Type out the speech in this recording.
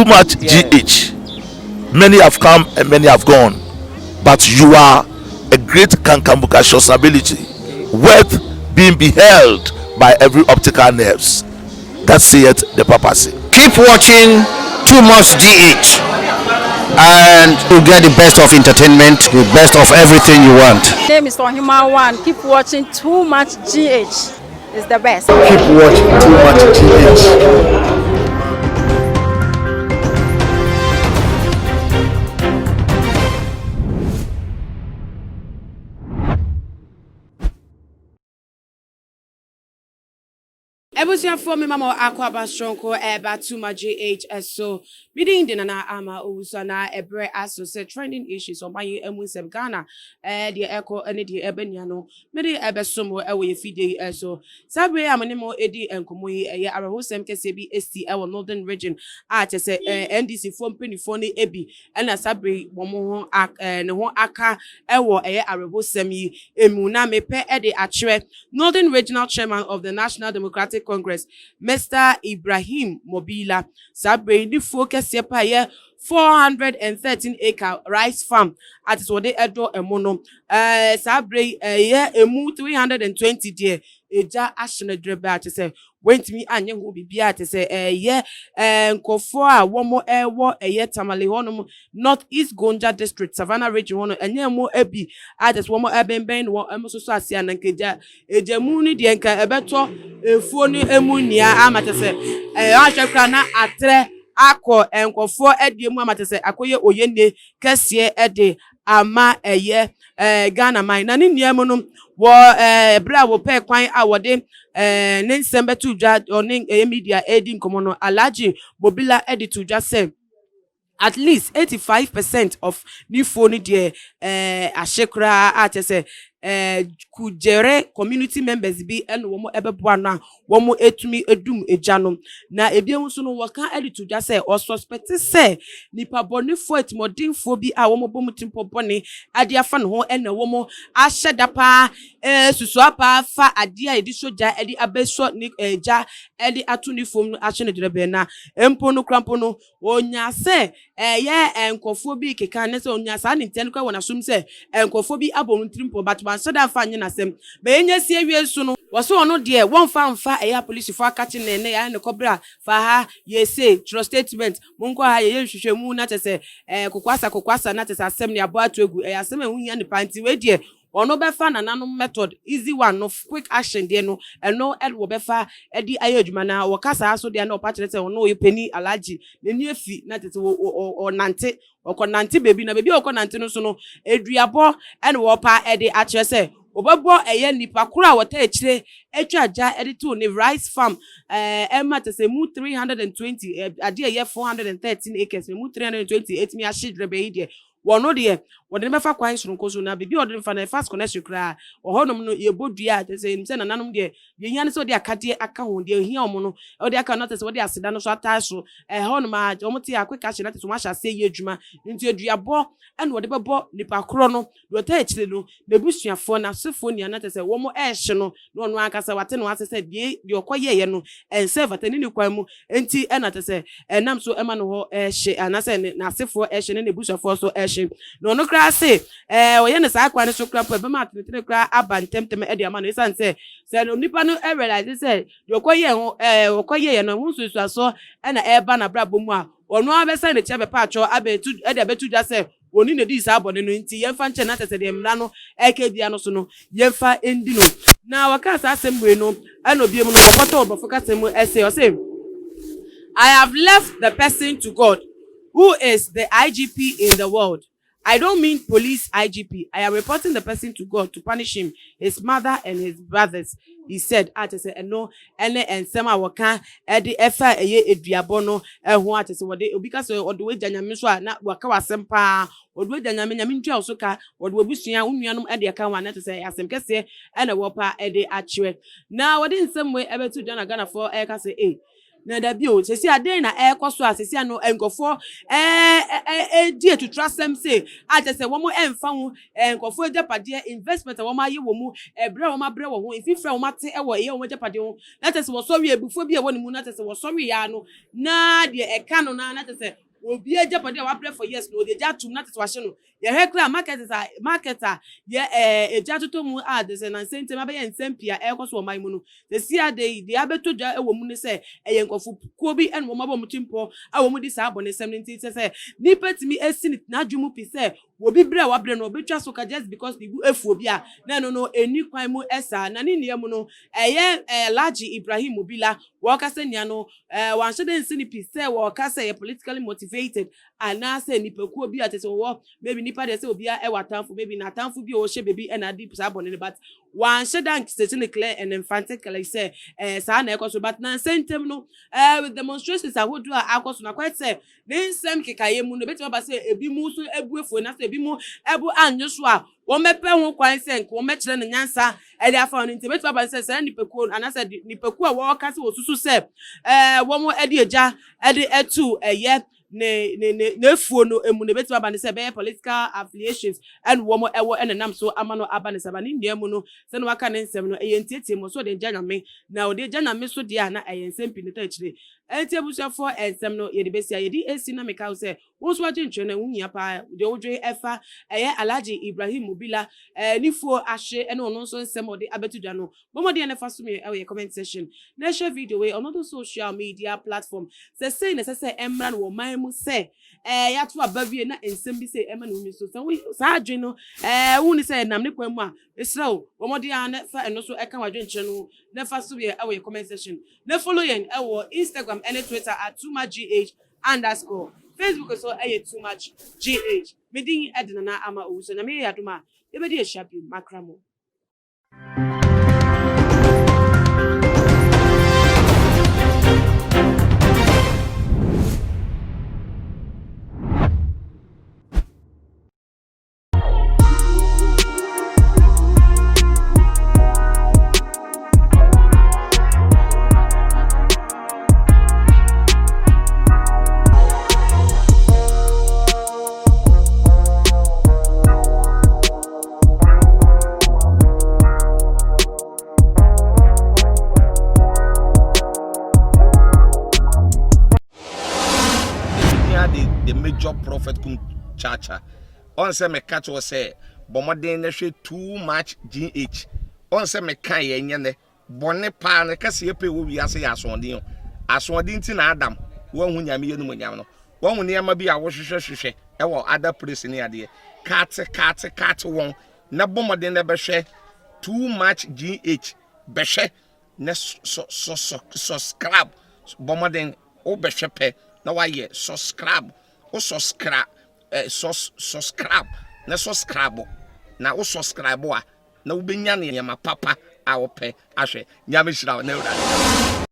too much GH. Many have come and many have gone, but you are a great kankambuka ability, worth being beheld by every optical nerves. That saith the papacy. Keep watching Too Much GH, and you get the best of entertainment, the best of everything you want. My name is Ohima One. Keep watching Too Much GH. It's the best. Keep watching Too Much GH. Ebusia for me mama akwaba stronko eba too much GH so bidin din na ama owusa na ebre aso say trending issues on my emusem Ghana the echo ene the ebenia no me de ebesomo ewe ye fide so sabre amane mo edi enkomo yi eye arahosem kese bi esti ewo northern region a te say NDC for mpanifo ne ebi ena sabre bomo ho ne ho aka ewo eye arahosem yi emu na mepe e de achre northern regional chairman of the National Democratic Congress, Mr. Ibrahim Mobila, Sabre ni focus yepa ye 413 acre rice farm at Swade Edo Emono. Sabre ye emu 320 dear eja ashene dreba to say went me anye who be bia to say ye nkofo a womo ewo eye tamale honum North East Gonja district Savannah region hono enye mo ebi ades womo ebenben wo emoso so asia na nkeja ejemu ni de nka ebeto efuo ni emu nia amate say ahwekra na atre akọ nkofo ediemu amate say akoye oyene kese ede ama eye Ghana man na ni niam no wo bra wo pe kwan a wode ne nsembe to dwa oni media edi nkomo no Alhaji Mobila edi to dwa say at least 85% of new phone there ashekra at say kujere community members bi eno womo ebeboa no womo etumi edum ejano na ebiem so no waka editor just say or suspect say nipa bonifo etimodinfo bi a womo bomutimpo bone ade afa no ho ena womo ahyeda pa susu apa fa ade a edi soja edi abeso ni eja edi atunifo no ahye ne direbe na empo no krampo no onya say ye enkofo bi keka ne say onya sa ne ntene kwa wona sum say enkofo bi abontimpo but so da fa anya na sem be enya sie wie so no wo so no de won fa mfa eya police for akachi ne ya ne kobra fa ha ye say trust statement munko ha ye hwehwemu na tese kokwasa na tese asem ne abo atogu eya asem ehunya ne panti we de ono be fa nananom method easy one no quick action de no eno wo be fa edi ayedwuma na wo kasa aso de na opa kire ono ye pani Alhaji ne ni afi na tete o nante okonante bebi na bebi okonante no so no eduabo ene wo pa edi a kire se obebo eye nipa kura wota ekire etwaja edi to ne rice farm ema tese mu 320 ade eye 413 acres mu 320 etimi ashidrebe ide wono de wode mefa kwan sonko so na bibi wode mfa na fast connection kra ohonom no ye bodua tese nse na nanom de ye hiane so de akade aka ho de hia omo no wode aka no tese wode aseda no so ataso honom a omote akweka hye na tese ma hya se ye adwuma nti aduabo ene wode bebo nipa kro no de ota ekire no na busuafo na sefo nia na tese wo mo ehye no no no aka se wate no ase se de okoye ye no ense vatani ni kwan mu enti ena tese enam so ema no ho ehye anase na sefo ehye ne busuafo so no no kra say oye ne sa kwa ne so kra pa be ma tene kra aba ntemtem e de ama no isan say no nipa no realize say de okoye ho okoye ye no hu susu aso na e ba na bra bomu a ono abesa ne che be pa acho abetu e de abetu ja say oni ne di sa abone no nti yemfa nche na tese de mra no eke bia no so no yemfa endi no na waka sa asem no ana obiem no okoto obofo kasem essay o say I have left the person to God who is the IGP in the world. I don't mean police IGP. I am reporting the person to God to punish him, his mother and his brothers. He said, "Atese no ene ensema waka edi efa eye eduabono eho atese wode obika so odo we janyame so na waka wasem pa odo we janyame nyame ntwa so ka odo obusua unuanom ede aka wa na atese asem kese ene wo pa ede achwe na wode nsem we ebetu Ghana for eka say na da bi o sesi aden na ekoso a sesi no enkofo die to trust them say atese wo mo emfa ho enkofo ejapade investment wo ma ye wo mu ebre wo ma bre wo ho ififre wo ma te e wo ye wo ejapade ho na tese wo sorry ebufo bi e wo ni mu na tese wo sorry ya no na de eka no na tese obi ejapade wa bre for years no de jatum na tese wa hye no ye hekra marketer ye ejatoto mu tese na sente ma be ye nsempia ekoso wo mai mu no sesi ade de abeto ja e wo mu ne se enkofo ko bi en wo ma bo mu timpo a wo mu di sa abone sem nti se ni petimi esi na adwumu pi se obi bre wa bre no obi twa so ka just because the efu obi a na no eni kwan mu esa na ni ne mu no Laji Ibrahim Obila wo ka se nia no wan hye den si ni pi se wo ka se politically motivated ana se ni peku obi atese wo maybe nipa de se obi a watanfo maybe na tanfo bi o hye bebi na di sa abone but wan hye dan certainly clear and emphatically say sa na ekoso but na sentem no with demonstrations ahodo a akoso na quite say ne nsem kekaye mu no betima ba se ebi mu so ebuefo na se ebi mu ebu anyo so a wo mepe ho kwan se nko wo mekire ne nyansa e dey afa no nti betima ba se se nipeku ana se nipeku a wo ka se osusu se wo mo e dey eja e dey etu eye ne fuo no emu ne betima ba ne se be political affiliations and wo mo ewo enenam so amano abane se ba ne ndia mu no se no waka ne nsem no eye ntietie mo so de janyame na o de janyame so de na eye nsem pineta chire enti ebusuafo ensem no ye de besia ye di esi na meka se wo so agye ntwe na wunya pa de wodwe efa eye Alaji Ibrahim Obila nifuo ahye ene ono so nsem o de abetudwa no bomode ne fa so me e comment section na share video we on other social media platform say na say emra no man mu say ya to abawie na ensem bi say ema no mi so sa adwe no wu ni say nam ne kwan mu a esrawo bomode an fa eno so eka wadwe nkyere no na fa so me e comment section na follow yen Instagram and Twitter at @TooMuchGH_. Facebook so too much GH. Medin Edna na ama uso na me yaduma. Ebedi e shapi makramo. The major prophet kum chacha on say me catch was say bomoden na hwe too much GH on say me kan ye nyene bone pa na kase epe wo wi ase ya asonde nti na adam wo hu nyame ye no nyam no wo hu ne ma bi a wo hwehwehwehwe e wo other place ne ade kat won na bomoden na be hwe too much GH be hwe na subscribe bomoden o be hwe pe na wa ye subscribe o subscribe subscribe na subscribe na o subscribe a na wo benya ne yama papa a wo pe ahwe nyame hira na ura